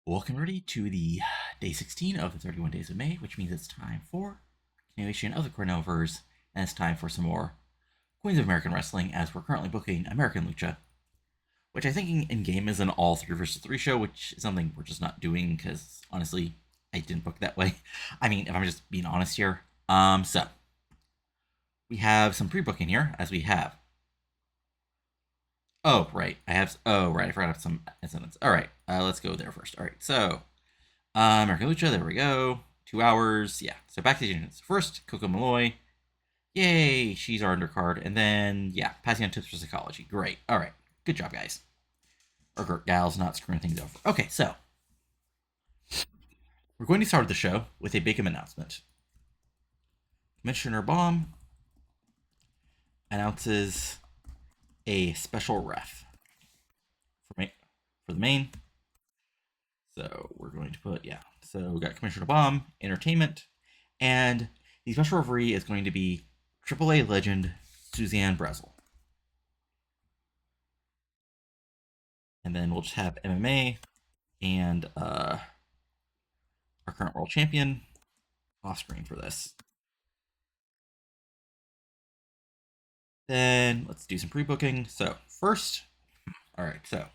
Welcome everybody to the day 16 of the 31 days of May, which means it's time for continuation of the Cornellverse, and it's time for some more Queens of American Wrestling, as we're currently booking American Lucha, which I think in game is an all 3 versus 3 show, which is something we're just not doing because honestly, I didn't book that way. I mean, if I'm just being honest here. So we have some pre-booking here, as we have. Oh, right. Oh, right. I forgot some incidents. All right. Let's go there first. All right. So American Lucha, there we go. 2 hours. Yeah. So back to the units. First, Coco Malloy. Yay, she's our undercard. And then, yeah, passing on tips for psychology. Great. All right. Good job, guys. Or gals, not screwing things over. Okay, so we're going to start the show with a big announcement. Commissioner Baum announces a special ref for the main. So we're going to put, yeah. So we got Commissioner Baum, Entertainment, and the special referee is going to be AAA legend Suzanne Brezel. And then we'll just have MMA and our current world champion off screen for this. Then let's do some pre-booking. So first, all right. So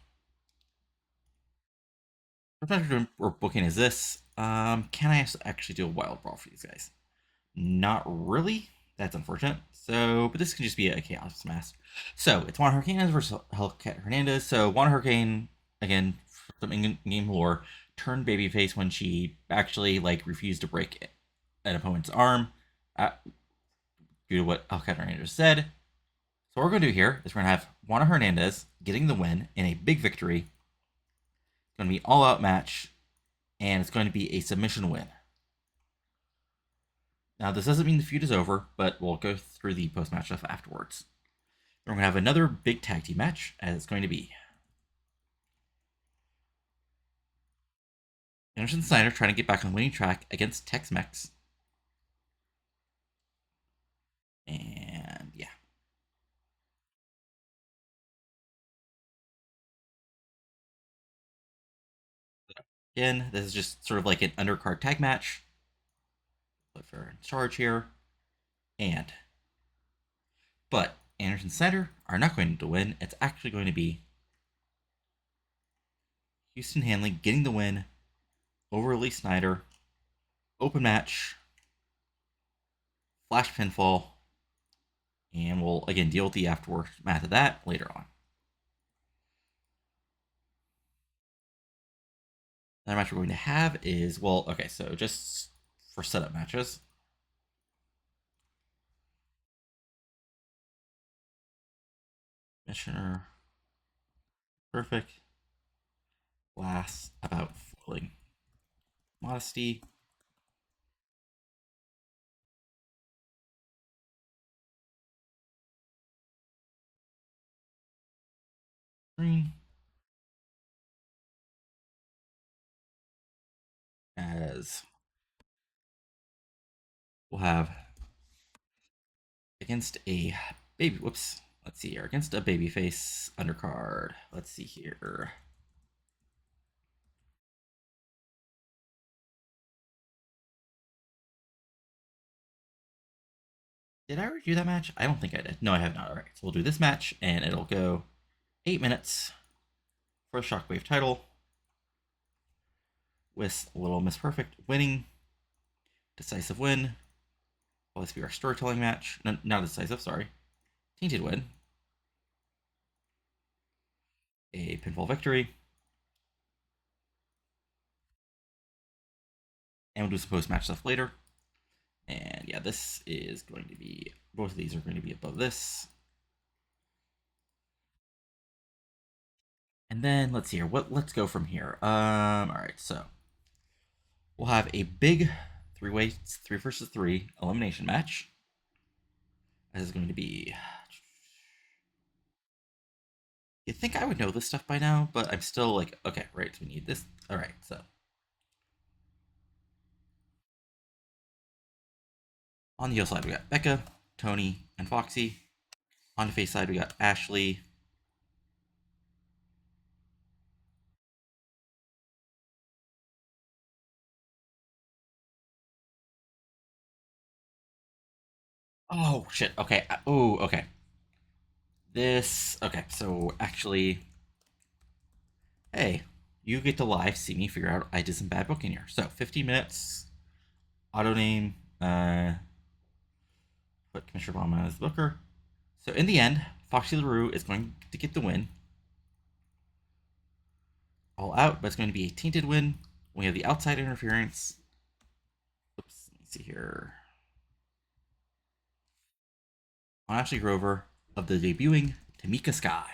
first we're booking is this. Can I actually do a wild brawl for these guys? Not really. That's unfortunate. So, but this can just be a chaos smash. So it's Juana Hurricane versus Hellcat Hernandez. So Juana Hurricane, again, from in-game lore, turned babyface when she actually refused to break an opponent's arm due to what Hellcat Hernandez said. So what we're going to do here is we're going to have Juana Hernandez getting the win in a big victory. It's going to be all-out match, and it's going to be a submission win. Now, this doesn't mean the feud is over, but we'll go through the post-match stuff afterwards. We're going to have another big tag team match, as it's going to be Anderson Snyder trying to get back on the winning track against Tex-Mex. And yeah. Again, this is just sort of like an undercard tag match. Put for in charge here. But Anderson Snyder are not going to win. It's actually going to be Houston Hanley getting the win over Lee Snyder. Open match. Flash pinfall. And we'll, again, deal with the aftermath of that later on. Another match we're going to have is, well, okay, so just for setup matches. Missioner. Perfect. Last about foiling. Modesty. Green. As we'll have against a baby. Whoops. Let's see here. Against a babyface undercard. Let's see here. Did I review that match? I don't think I did. No, I have not. All right. So we'll do this match, and it'll go 8 minutes for the Shockwave title with a little Miss Perfect winning. Decisive win. Will this be our storytelling match? No, not decisive, sorry. Tainted win. A pinfall victory. And we'll do some post-match stuff later. And yeah, this is going to be, both of these are going to be above this. And then let's see here. Let's go from here. All right, so we'll have a big 3 versus 3 elimination match. This is going to be, you think I would know this stuff by now, but I'm still like, okay, right, so we need this. All right, so on the heel side, we got Becca, Tony, and Foxy. On the face side, we got Ashley, Oh shit. Okay. Oh, okay. This. Okay. So actually, hey, you get to live see me figure out I did some bad booking here. So 15 minutes. Auto name. Put Commissioner Obama as the booker. So in the end, Foxy LaRue is going to get the win. All out, but it's going to be a tainted win. We have the outside interference. Oops. Let me see here. On Ashley Grover of the debuting Tamika Sky.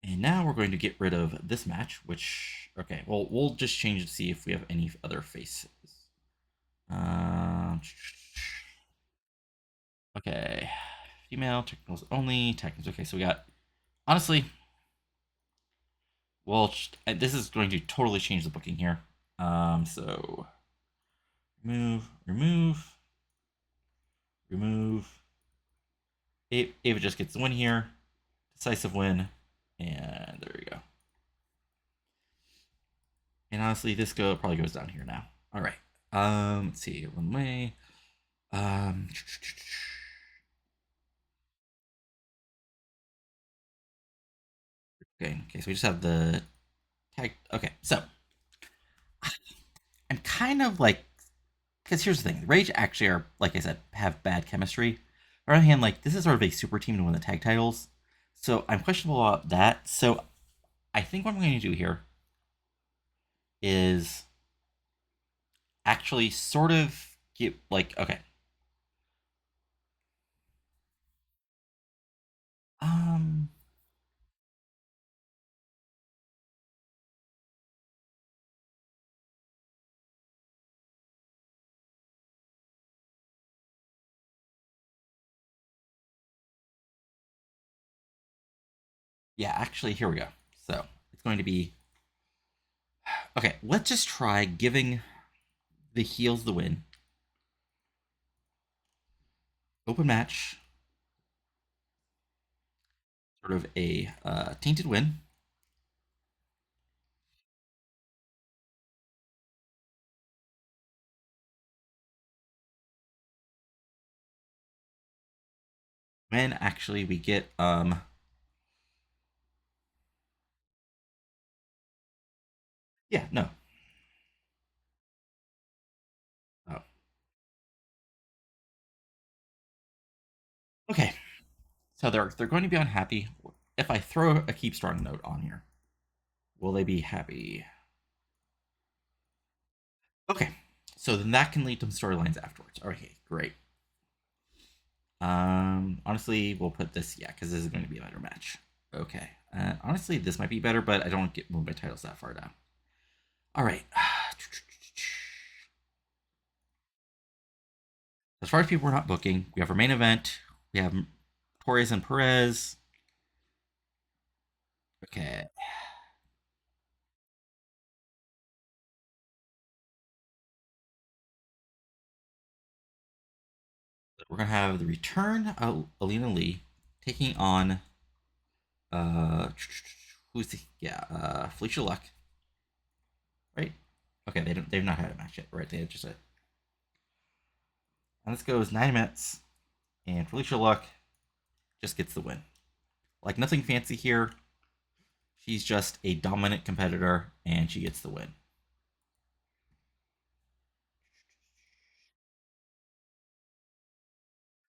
And now we're going to get rid of this match, which, okay, well, we'll just change it to see if we have any other faces. Uh, okay. Female, technicals only, technicals. Okay, so we got, honestly, well, this is going to totally change the booking here. So, remove, remove. Ava just gets the win here. Decisive win. And there we go. And honestly, this probably goes down here now. All right. Let's see. One way. Um, okay. So we just have the tag. Okay. So I'm kind of like, because here's the thing: Rage actually are, like I said, have bad chemistry. On the other hand, like this is sort of a super team to win the tag titles, so I'm questionable about that. So I think what I'm going to do here is actually sort of get like, okay. Um, yeah, actually, here we go. So it's going to be okay. Let's just try giving the heels the win. Open match, sort of a tainted win. When actually we get yeah, no. Oh. Okay. So they're going to be unhappy. If I throw a keep strong note on here, will they be happy? Okay. So then that can lead to storylines afterwards. Okay, great. Honestly, we'll put this, yeah, because this is going to be a better match. Okay. Honestly, this might be better, but I don't get move my titles that far down. All right. As far as people we're not booking, we have our main event. We have Torres and Perez. Okay. We're gonna have the return of Alina Lee taking on uh who's the yeah Felicia Luck, right? Okay, they've not had a match yet, right? They just said, and this goes 9 minutes, and Felicia Luck just gets the win. Like nothing fancy here. She's just a dominant competitor, and she gets the win.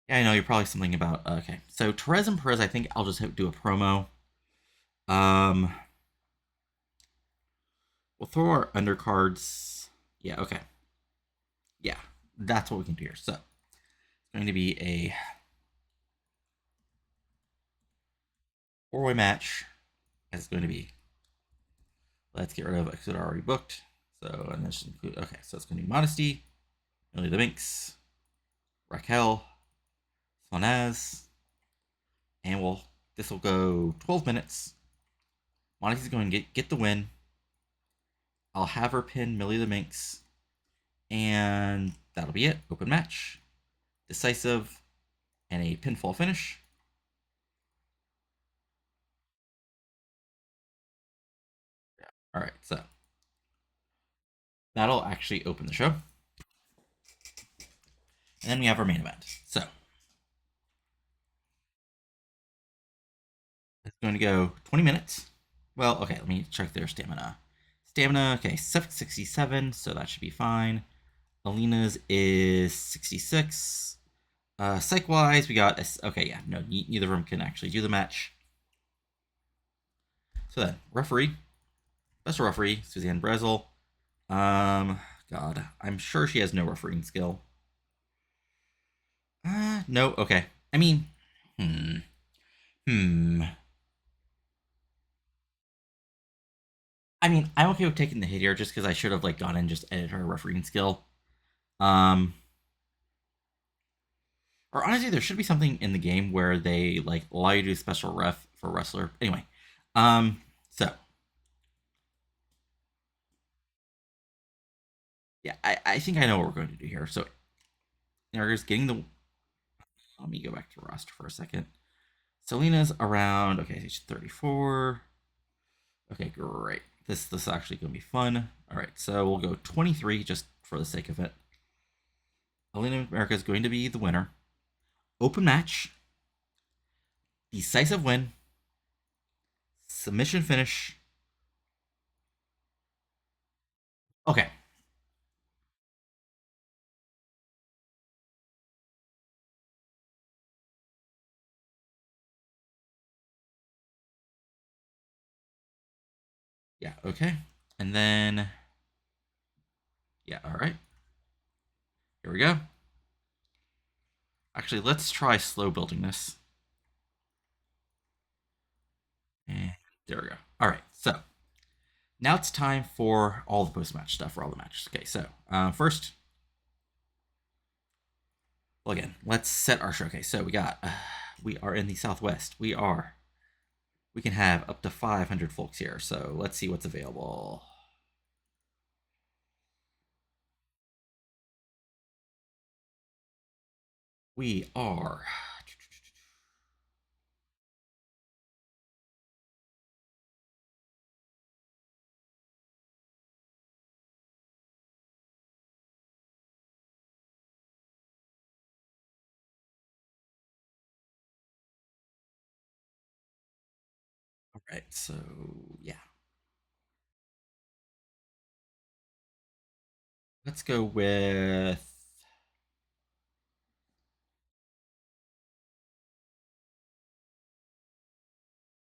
Yeah, I know you're probably something about okay. So Therese and Perez, I think I'll just do a promo. Um, we'll throw our undercards. Yeah, okay. Yeah, that's what we can do here. So it's going to be a four-way match. It's going to be. Let's get rid of it because it already booked. So and this include okay. So it's going to be Modesty, Millie the Minx, Raquel, Sonaz, and we'll this will go 12 minutes. Modesty's going to get the win. I'll have her pin Millie the Minx, and that'll be it. Open match, decisive, and a pinfall finish. All right, so that'll actually open the show. And then we have our main event. So it's going to go 20 minutes. Well, okay, let me check their stamina. Stamina, okay, 767, so that should be fine. Alina's is 66. Psych wise, we got okay, yeah, no, neither of them can actually do the match. So then, referee, best referee, Suzanne Brezel. God, I'm sure she has no refereeing skill. No, okay. I mean, hmm, hmm. I mean, I'm okay with taking the hit here just because I should have like gone and just edited her refereeing skill. Um, or honestly, there should be something in the game where they like allow you to do special ref for wrestler. Anyway, so yeah, I think I know what we're going to do here. So there's getting the. Let me go back to roster for a second. Selena's around. Okay, she's 34. Okay, great. This is actually going to be fun. All right, so we'll go 23 just for the sake of it. Alina America is going to be the winner. Open match. Decisive win. Submission finish. Okay. Yeah, okay. And then, yeah, all right. Here we go. Actually, let's try slow building this. And there we go. All right, so now it's time for all the post-match stuff for all the matches. Okay, so first, well, again, let's set our showcase. So we are in the Southwest. We can have up to 500 folks here. So let's see what's available. We are. All right, so yeah, let's go with.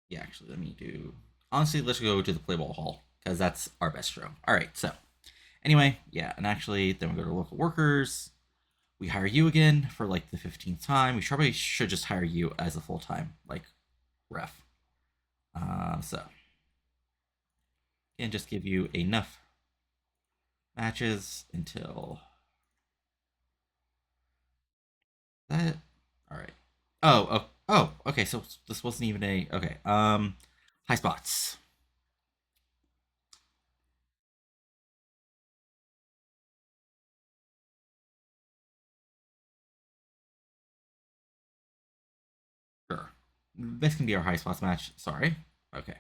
Yeah, actually, let me do. Honestly, let's go to the Playboy Hall because that's our best show. All right, so anyway, yeah, and actually, then we go to local workers. We hire you again for like the 15th time. We probably should just hire you as a full time like ref. So and just give you enough matches until that. All right. Oh. Okay. So this wasn't even a okay. High spots. Sure. This can be our high spots match. Sorry. Okay.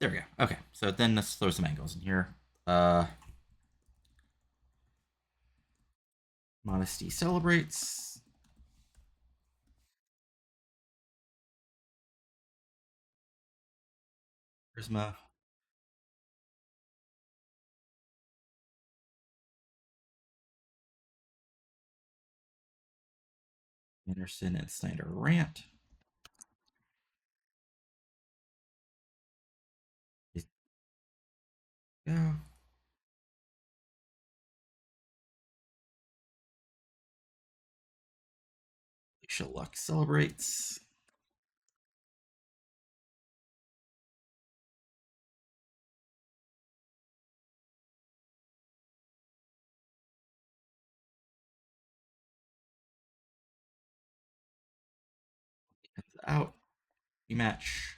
There we go. Okay. So then let's throw some angles in here. Uh, Modesty celebrates. Charisma. Anderson and Snyder rant. Yeah. Alicia Lux celebrates. Out. Rematch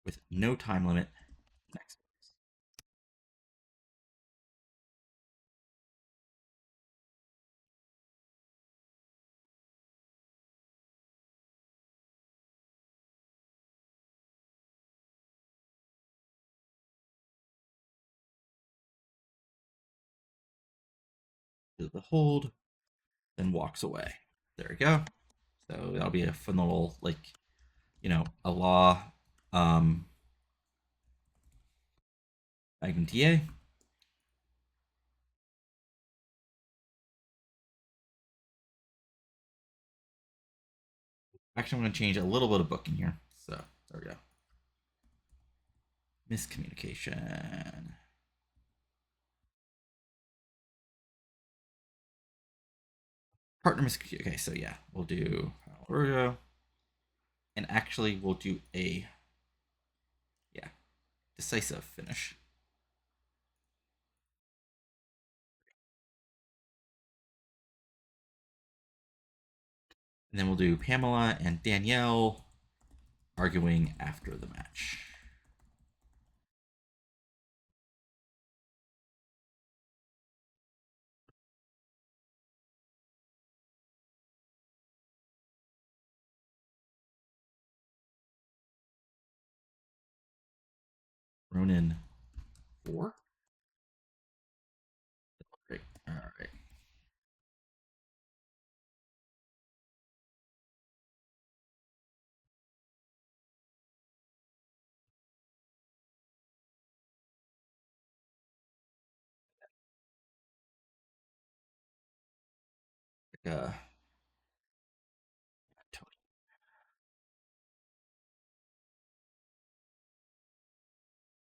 with no time limit. Next. does the hold, then walks away. There we go. So that'll be a fun little, like, a law Magnum TA. Actually, I'm going to change a little bit of booking here. So there we go. Miscommunication. Partner miscommunication. Okay, so yeah, we'll do Rojo. And actually, we'll do a, yeah, decisive finish. And then we'll do Pamela and Danielle arguing after the match. Ronin 4. Great. All right. Uh,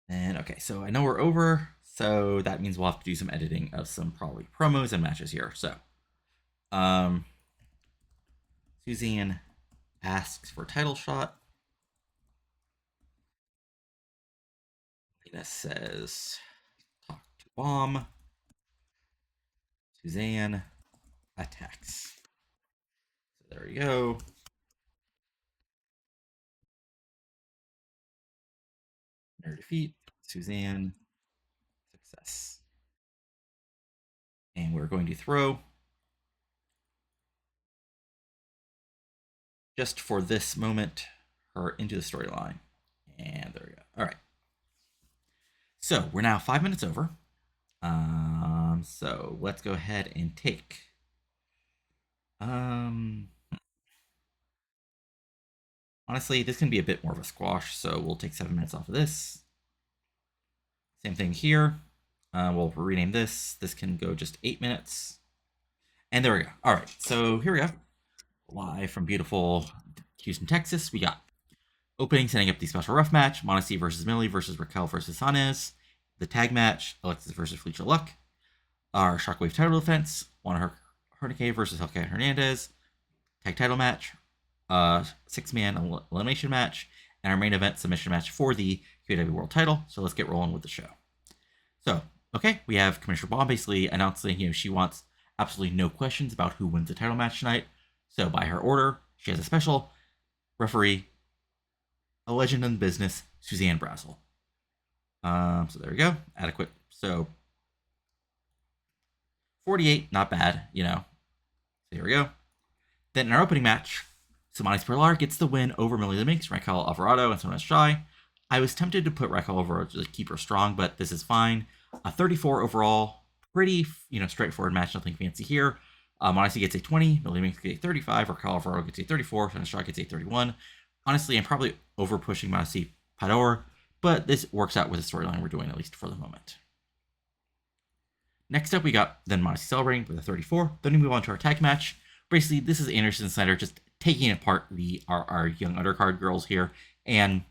and okay, so I know we're over, so that means we'll have to do some editing of some probably promos and matches here. So, um, Suzanne asks for a title shot. Lena says, talk to Bomb. Suzanne attacks. So there you go. Her defeat. Suzanne, success. And we're going to throw just for this moment her into the storyline. And there we go. All right. So we're now 5 minutes over. So let's go ahead and take. Honestly, this can be a bit more of a squash, so we'll take 7 minutes off of this. Same thing here. We'll rename this. This can go just 8 minutes. And there we go. All right, so here we go. Live from beautiful Houston, Texas. We got opening, setting up the special rough match. Monacy versus Millie versus Raquel versus Hernandez. The tag match, Alexis versus Felicia Luck. Our Shockwave title defense. Hurrican versus Hellcat Hernandez. Tag title match. 6-man elimination match. And our main event submission match for the QAW World title. So let's get rolling with the show. So, okay, we have Commissioner Bomb basically announcing, she wants absolutely no questions about who wins the title match tonight. So by her order, she has a special referee, a legend in the business, Suzanne Brazel. So there we go. Adequate. So 48, not bad, So here we go. Then in our opening match, Samani Perlar gets the win over Millie the Minx, Raquel Alvarado, and Sonia Shy. I was tempted to put Raquel over to keep her strong, but this is fine. A 34 overall, pretty straightforward match, nothing fancy here. Monacy gets a 20, Millie Minx gets a 35, Raquel Alvarado gets a 34, Sonia Shy gets a 31. Honestly, I'm probably over pushing Monacy Pador, but this works out with the storyline we're doing, at least for the moment. Next up, we got then Monacy celebrating with a 34. Then we move on to our tag match. Basically, this is Anderson Snyder just taking apart our young undercard girls here, and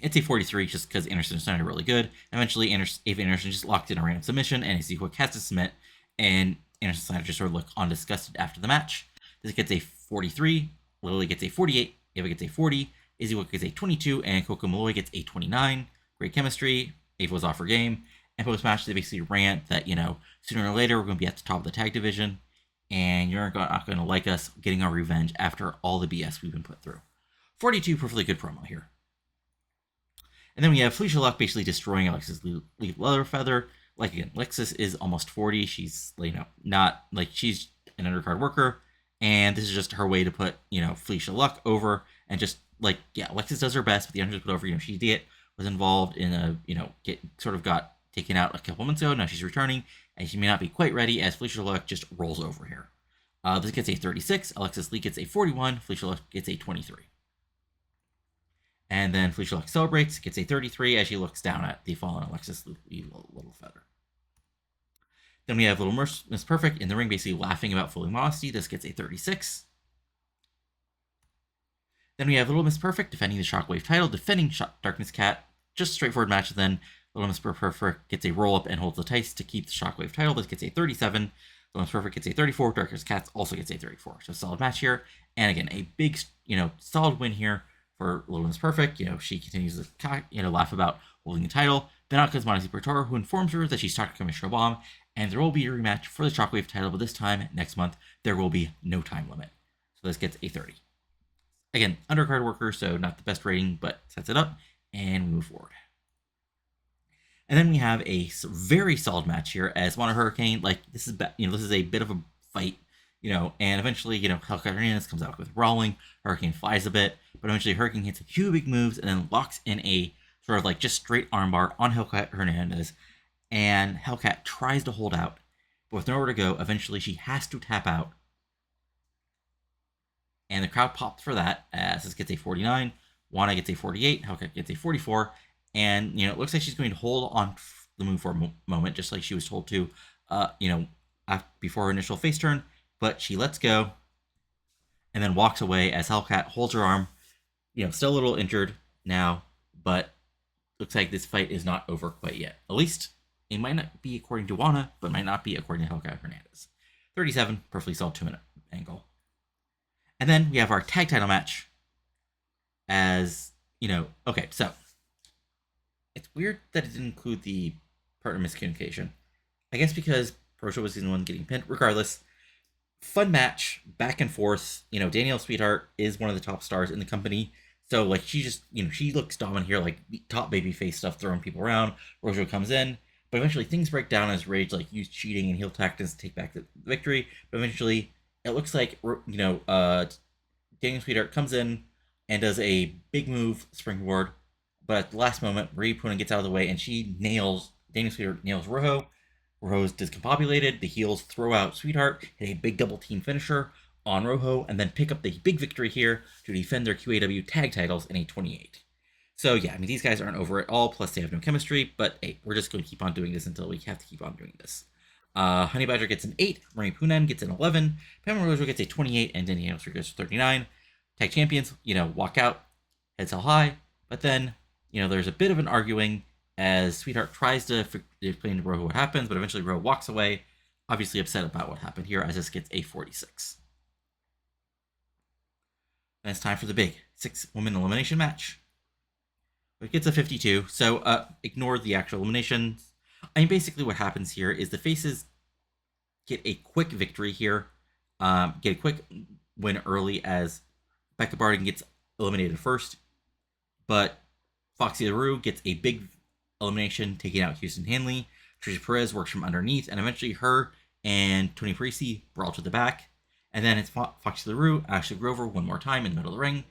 it's a 43 just because Anderson and Snyder are really good. Eventually, Ava Anderson just locked in a random submission, and Ezekiel has to submit, and Anderson Snyder just sort of looked undisgusted after the match. This gets a 43, Lily gets a 48, Ava gets a 40, Ezekiel gets a 22, and Coco Malloy gets a 29. Great chemistry. Ava was off her game. And post-match, they basically rant that, sooner or later, we're going to be at the top of the tag division, and you're not going to like us getting our revenge after all the BS we've been put through. 42, perfectly good promo here. And then we have Felicia Luck basically destroying Alexis Leatherfeather. Like, again, Alexis is almost 40. She's, not, she's an undercard worker, and this is just her way to put, Felicia Luck over, and just, Alexis does her best, but the undercard put over, she was involved in a, got taken out a couple months ago. Now she's returning, and she may not be quite ready as Felicia Luck just rolls over here. This gets a 36, Alexis Lee gets a 41, Felicia Luck gets a 23. And then Felicia Luck celebrates, gets a 33 as she looks down at the fallen Alexis Lee Little Feather. Then we have Little Miss Perfect in the ring basically laughing about Fully Modesty. This gets a 36. Then we have Little Miss Perfect defending the Shockwave title, defending Darkness Cat. Just a straightforward match. Then Little Miss Perfect gets a roll up and holds the tights to keep the Shockwave title. This gets a 37. Little Miss Perfect gets a 34. Darkness Cat also gets a 34. So solid match here. And again, a big, solid win here for Little Miss Perfect. She continues to, laugh about holding the title. Then out comes Montesi Portoro, who informs her that she's talking to Commissioner Bomb, and there will be a rematch for the Shockwave title, but this time, next month, there will be no time limit. So this gets a 30. Again, undercard worker, so not the best rating, but sets it up, and we move forward. And then we have a very solid match here as Juana Hurricane, this is a bit of a fight, and eventually, Hellcat Hernandez comes out with Brawling, Hurricane flies a bit, but eventually Hurricane hits a few big moves and then locks in a sort of just straight armbar on Hellcat Hernandez, and Hellcat tries to hold out, but with nowhere to go, eventually she has to tap out. And the crowd pops for that, as this gets a 49, Juana gets a 48, Hellcat gets a 44, and, it looks like she's going to hold on the move for a moment, just like she was told to, before her initial face turn, but she lets go, and then walks away as Hellcat holds her arm, still a little injured now, but looks like this fight is not over quite yet. At least, it might not be according to Juana, but might not be according to Hellcat Hernandez. 37, perfectly solid 2-minute angle. And then we have our tag title match as, okay, so it's weird that it didn't include the partner miscommunication. I guess because Rojo was the one getting pinned. Regardless, fun match, back and forth. Danielle Sweetheart is one of the top stars in the company. So, she just, she looks dominant here, top babyface stuff, throwing people around. Rojo comes in, but eventually things break down as Rage, use cheating and heel tactics to take back the victory. But eventually, it looks like, Danielle Sweetheart comes in and does a big move, springboard. But at the last moment, Ray Puna gets out of the way and Danielle Sweetheart nails Rojo. Rojo's discombobulated. The heels throw out Sweetheart, hit a big double team finisher on Rojo, and then pick up the big victory here to defend their QAW tag titles in a 28. So yeah, these guys aren't over at all, plus they have no chemistry, but hey, we're just going to keep on doing this until we have to keep on doing this. Honey Badger gets an 8, Marie Punan gets an 11, Pamela Rojo gets a 28, and Danielle Sweetheart gets 39. Tag champions, walk out, heads held high, but then, there's a bit of an arguing as Sweetheart tries to explain to Rojo what happens, but eventually Rojo walks away, obviously upset about what happened here, as this gets a 46. And it's time for the big 6-woman elimination match. It gets a 52, so ignore the actual eliminations. Basically what happens here is the faces get a quick victory here, get a quick win early as Becca Barden gets eliminated first, but Foxy LaRue gets a big elimination, taking out Houston Hanley. Tricia Perez works from underneath, and eventually her and Tony Parisi brawl to the back. And then it's Foxy LaRue, Ashley Grover one more time in the middle of the ring.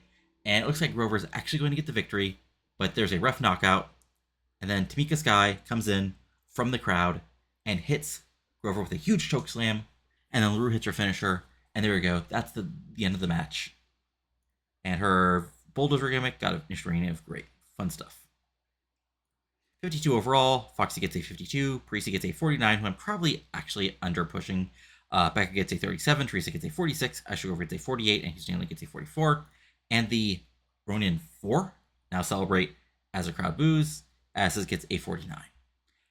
And it looks like Grover is actually going to get the victory, but there's a ref knockout. And then Tamika Sky comes in from the crowd and hits Grover with a huge choke slam. And then LaRue hits her finisher. And there we go. That's the end of the match. And her bulldozer gimmick got a finished reign of great. Fun stuff. 52 overall. Foxy gets a 52. Parisi gets a 49, who I'm probably actually under pushing. Becca gets a 37, Teresa gets a 46, Ashley Grover gets a 48, and Houston Hanley gets a 44. And the Ronin 4 now celebrate as the crowd boos. Asses gets a 49.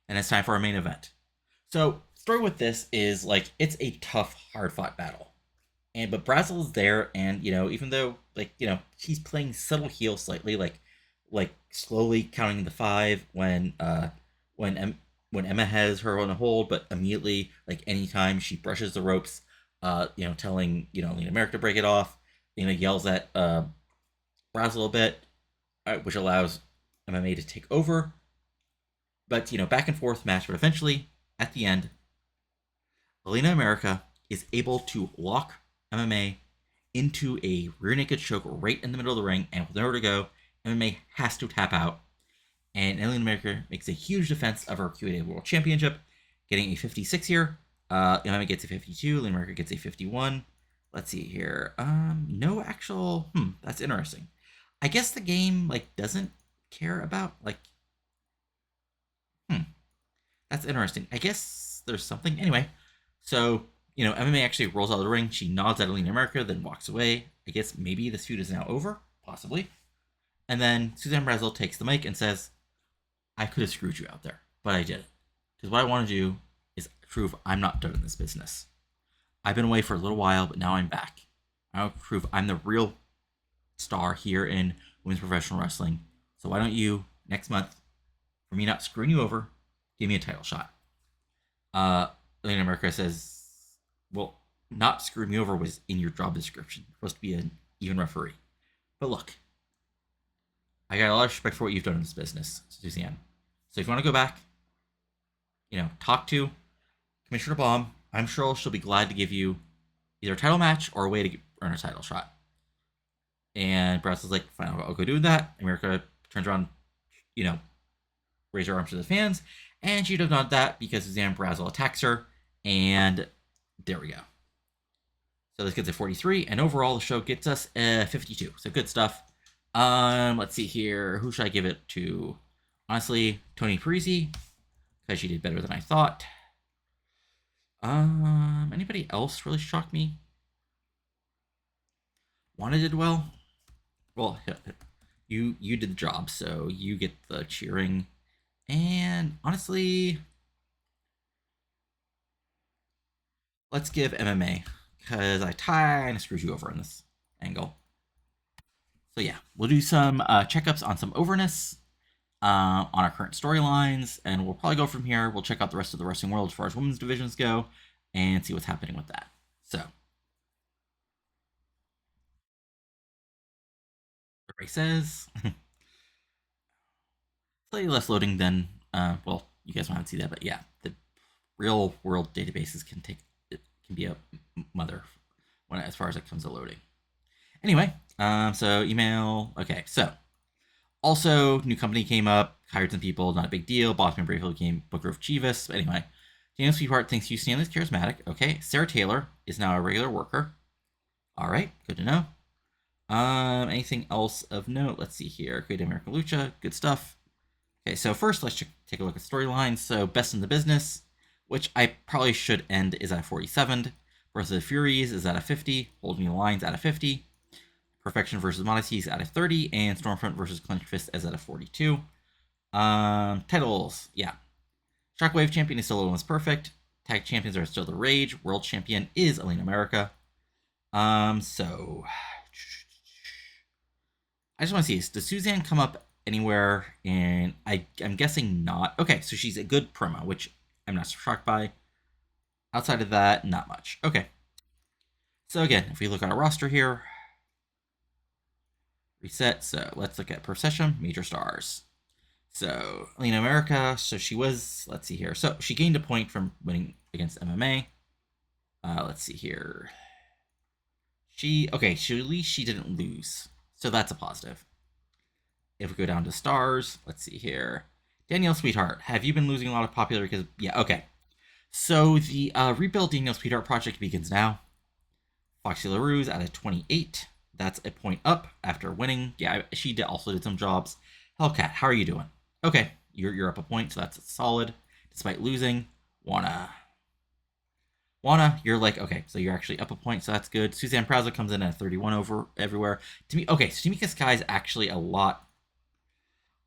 And it's time for our main event. So, story with this is, it's a tough, hard-fought battle. But Brazel is there, and, even though, he's playing subtle heel slightly, slowly counting the 5 when Emma has her on a hold, but immediately, anytime she brushes the ropes, telling, Lena Merrick to break it off, yells at Brazel a bit, which allows MMA to take over. But, back and forth match, but eventually, at the end, Elena America is able to lock MMA into a rear naked choke right in the middle of the ring, and with nowhere to go, MMA has to tap out. And Elena America makes a huge defense of her QAW World Championship, getting a 56 here. MMA gets a 52. Latin America gets a 51. Let's see here. No actual. That's interesting. I guess the game like doesn't care about like. Hmm, that's interesting. I guess there's something anyway. So MMA actually rolls out of the ring. She nods at Alina America, then walks away. I guess maybe this feud is now over, possibly. And then Suzanne Brazil takes the mic and says, "I could have screwed you out there, but I didn't. Because what I want to do is prove I'm not done in this business. I've been away for a little while, but now I'm back. I want to prove I'm the real star here in women's professional wrestling. So why don't you, next month, for me not screwing you over, give me a title shot?" Elena America says, "Well, not screwing me over was in your job description. You're supposed to be an even referee. But look, I got a lot of respect for what you've done in this business, Suzanne. So if you want to go back, talk to Commissioner Baum. I'm sure she'll be glad to give you either a title match or a way to earn a title shot." And Brass is like, "Fine, I'll go do that." America turns around, you know, raise her arms to the fans, and she does not that because Suzanne Brazel attacks her, and there we go. So this gets a 43, and overall the show gets us a 52. So good stuff. Let's see here. Who should I give it to? Honestly, Tony Parisi, because she did better than I thought. Anybody else really shocked me? Juana did well. Well, you did the job, so you get the cheering. And honestly, let's give MMA because I kind of screwed you over in this angle. So yeah, we'll do some checkups on some overness on our current storylines, and we'll probably go from here. We'll check out the rest of the wrestling world as far as women's divisions go, and see what's happening with that. So, Ray says slightly less loading than well, you guys want to see that, but yeah, the real world databases can be a mother when as far as it comes to loading. Anyway, so email. Okay, so also new company came up, hired some people, not a big deal. Bossman briefly became Booker of Chivas. But anyway, Danielle Sweetheart thinks you Stanley's charismatic. Okay, Sarah Taylor is now a regular worker. All right, good to know. Anything else of note? Let's see here. Great American Lucha, good stuff. Okay, so first let's take a look at storylines. So best in the business, which I probably should end, is at 47. Versus the Furies is at a 50. Holding the lines at a 50. Perfection versus Modesty is at a 30. And Stormfront versus Clenched Fist is at a 42. Titles, yeah. Shockwave champion is still almost perfect. Tag champions are still the Rage. World champion is Alina America. So I just want to see, does Suzanne come up anywhere? And I'm guessing not. Okay, so she's a good promo, which I'm not shocked by. Outside of that, not much. Okay. So again, if we look at our roster here, reset. So let's look at Procession, Major Stars. So Alina America, so she was, let's see here. So she gained a point from winning against MMA. Let's see here. At least she didn't lose. So that's a positive. If we go down to stars, let's see here. Danielle Sweetheart, have you been losing a lot of popularity? Because, yeah, okay. So the Rebuild Danielle Sweetheart project begins now. Foxy LaRue's at a 28. That's a point up after winning. Yeah, she also did some jobs. Hellcat, how are you doing? Okay, you're up a point, so that's solid. Despite losing, Juana, you're like, okay, so you're actually up a point, so that's good. Suzanne Praza comes in at 31 over everywhere. To me, okay, so Tamika Sky is actually a lot.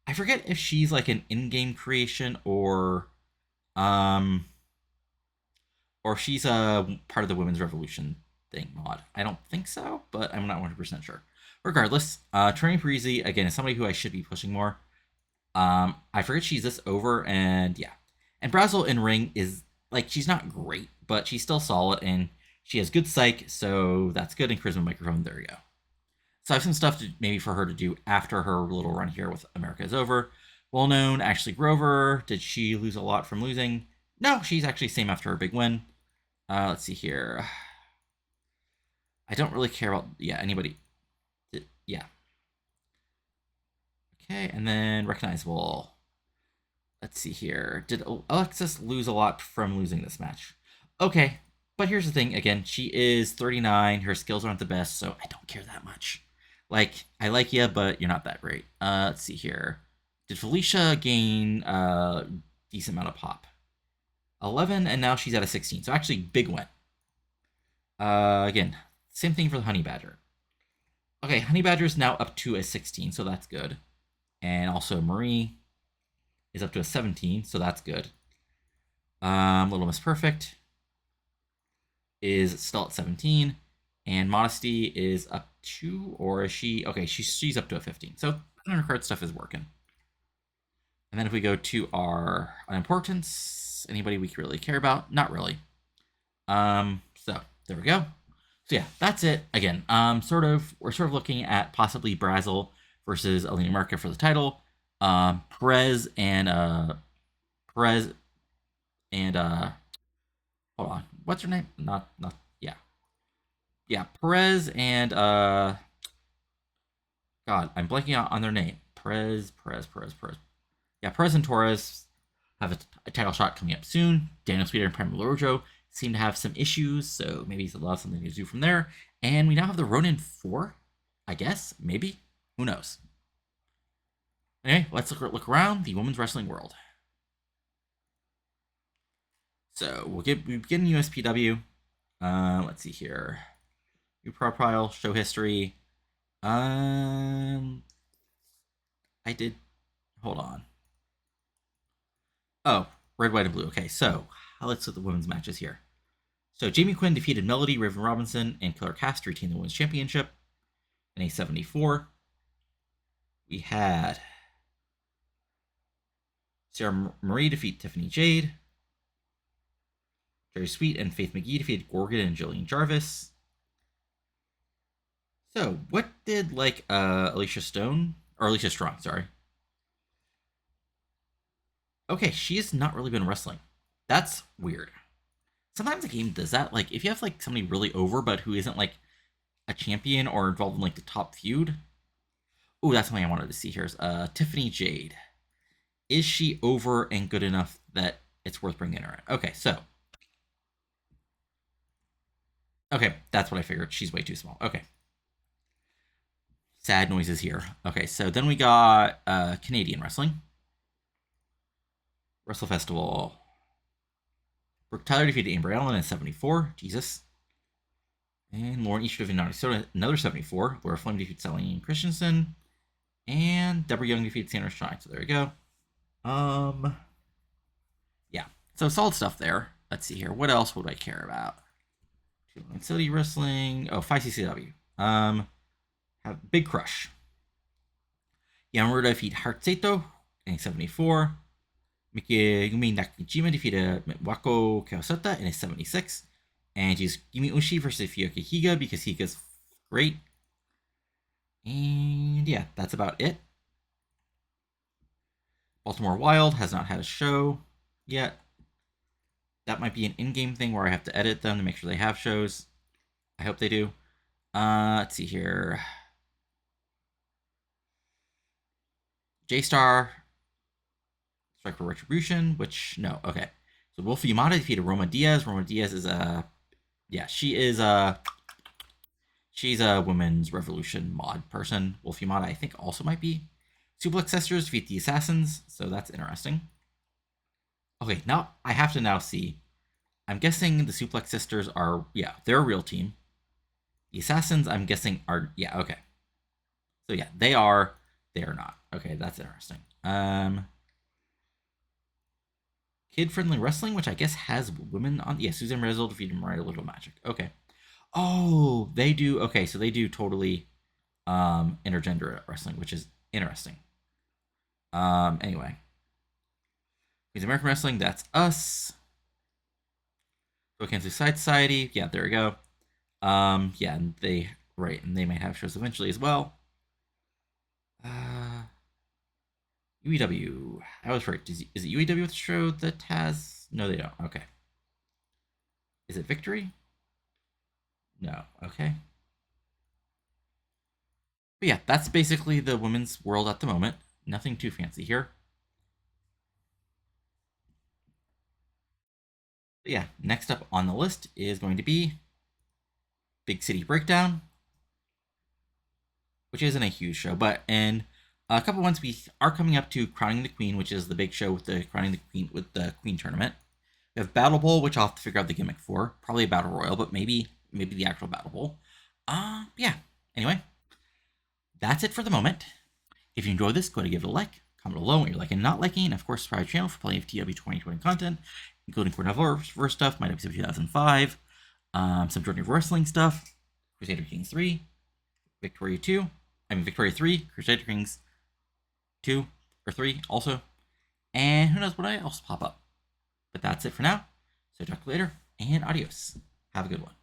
I forget if she's like an in-game creation um or if she's a part of the Women's Revolution thing mod. I don't think so, but I'm not 100% sure. Regardless, Trini Parisi, again, is somebody who I should be pushing more. I forget she's this over, and yeah. And Brazel in ring is, like, she's not great, but she's still solid, and she has good psych, so that's good. And charisma microphone, there you go. So I have some stuff maybe for her to do after her little run here with America is over. Well known, Ashley Grover. Did she lose a lot from losing? No, she's actually same after her big win. Let's see here. I don't really care about, yeah, anybody. Yeah. Okay, and then recognizable. let's see here. Did Alexis lose a lot from losing this match? Okay, but here's the thing. Again, she is 39. Her skills aren't the best, so I don't care that much. Like, I like you, but you're not that great. Let's see here. Did Felicia gain a decent amount of pop? 11, and now she's at a 16. So actually, big win. Again, same thing for the Honey Badger. Okay, Honey Badger is now up to a 16, so that's good. And also Marie is up to a 17, so that's good. Little Miss Perfect is still at 17, and Modesty is up to, or is she? Okay, she's up to a 15. So her card stuff is working. And then if we go to our unimportance, anybody we really care about? Not really. So there we go. So yeah, that's it. Again, we're sort of looking at possibly Brazel versus Alina Marca for the title. Perez and hold on, what's her name? Not yeah. Yeah, Perez and God, I'm blanking out on their name. Perez. Yeah, Perez and Torres have a title shot coming up soon. Danielle Sweetheart and Pamela Rojo seem to have some issues, so maybe he's allowed something to do from there. And we now have the Ronin 4, I guess, maybe. Who knows? Anyway, let's look around the women's wrestling world. So we begin USPW. Let's see here. New profile, show history. I did. Hold on. Oh, red, white, and blue. Okay, so let's look at the women's matches here. So Jamie Quinn defeated Melody, Raven Robinson, and Killer Cass to retain the women's championship in a 74. We had Sarah Marie defeat Tiffany Jade. Jerry Sweet and Faith McGee defeated Gorgon and Jillian Jarvis. So, what did Alicia Strong, sorry. Okay, she has not really been wrestling. That's weird. Sometimes a game does that. Like, if you have somebody really over, but who isn't a champion or involved in the top feud. Oh, that's something I wanted to see here. Is Tiffany Jade. Is she over and good enough that it's worth bringing her in? Okay, so. Okay, that's what I figured. She's way too small. Okay. Sad noises here. Okay, so then we got Canadian wrestling. Wrestle Festival. Brooke Tyler defeated Amber Allen in 74. Jesus. And Lauren Easter defeated another 74. Laura Flame defeated Celine Christensen. And Deborah Young defeated Sandra Shine. So there we go. Yeah. So solid stuff there. Let's see here. What else would I care about? City Wrestling. Oh, 5CCW. Have Big Crush. Yamamoto defeat Hartseto in 74. Mikigumi Nakajima defeated Wako Kawasata in a 76. And use Yumi Ushi versus Fuyuki Higa because Higa's great. And yeah, that's about it. Baltimore Wild has not had a show yet. That might be an in-game thing where I have to edit them to make sure they have shows. I hope they do. Let's see here. J-Star. Strike for Retribution, which, no, okay. So Wolf Yamada defeated Roma Diaz. Roma Diaz is she's a women's revolution mod person. Wolf Yamada, I think, also might be. Suplex Sisters defeat the Assassins, so that's interesting. Okay, now I have to now see. I'm guessing the Suplex Sisters are, yeah, they're a real team. The Assassins, I'm guessing, are, yeah, okay. So yeah, they are not. Okay, that's interesting. Kid-friendly wrestling, which I guess has women on. Yeah, Susan Rezel defeated Mariah Little Magic. Okay. Oh, they do. Okay, so they do totally intergender wrestling, which is interesting. Anyway. He's American Wrestling, that's us. Cancer Society, yeah, there we go. Yeah, and they might have shows eventually as well. UEW. I was right. Is it UEW with the show that has? No, they don't. Okay. Is it Victory? No. Okay. But yeah, that's basically the women's world at the moment. Nothing too fancy here. But yeah, next up on the list is going to be Big City Breakdown, which isn't a huge show, but in a couple months we are coming up to Crowning the Queen, which is the big show with the Crowning the Queen with the Queen tournament. We have Battle Bowl, which I'll have to figure out the gimmick for. Probably a Battle Royal, but maybe the actual Battle Bowl. Yeah. Anyway, that's it for the moment. If you enjoyed this, go ahead and give it a like. Comment below what you're liking and not liking. And of course, subscribe to the channel for plenty of TEW 2020 content, including Cornellverse stuff, My Episode 2005, some Journey of Wrestling stuff, Crusader Kings 3, Victoria 3, Crusader Kings 2 or 3 also. And who knows what else pop up. But that's it for now. So talk to you later, and adios. Have a good one.